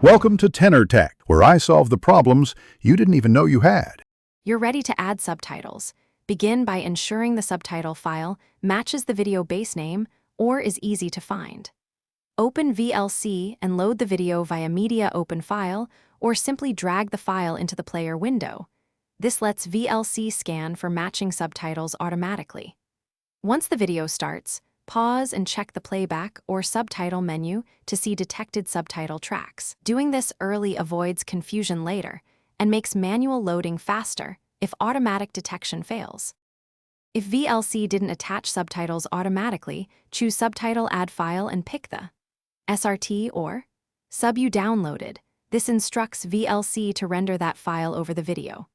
Welcome to Tenor Tech, where I solve the problems you didn't even know you had. You're ready to add subtitles. Begin by ensuring the subtitle file matches the video base name or is easy to find. Open VLC and load the video via Media Open File, or simply drag the file into the player window. This lets VLC scan for matching subtitles automatically. Once the video starts, pause and check the playback or subtitle menu to see detected subtitle tracks. Doing this early avoids confusion later and makes manual loading faster if automatic detection fails. If VLC didn't attach subtitles automatically, choose Subtitle Add File and pick the SRT or sub you downloaded. This instructs VLC to render that file over the video.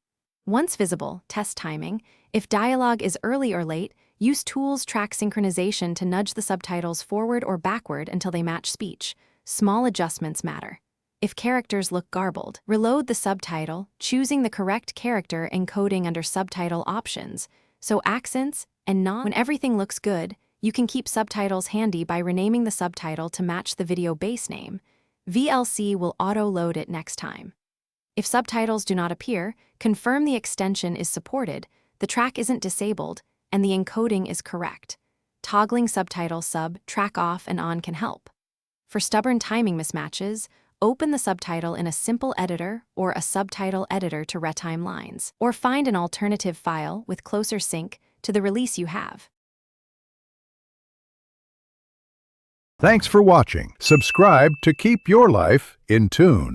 Once visible, test timing. If dialogue is early or late, use Tools Track Synchronization to nudge the subtitles forward or backward until they match speech. Small adjustments matter. If characters look garbled, reload the subtitle, choosing the correct character encoding under subtitle options. So accents and not. When everything looks good, you can keep subtitles handy by renaming the subtitle to match the video base name. VLC will auto-load it next time. If subtitles do not appear, confirm the extension is supported, the track isn't disabled, and the encoding is correct. Toggling subtitle sub, track off and on can help. For stubborn timing mismatches, open the subtitle in a simple editor or a subtitle editor to retime lines, or find an alternative file with closer sync to the release you have. Thanks for watching. Subscribe to keep your life in tune.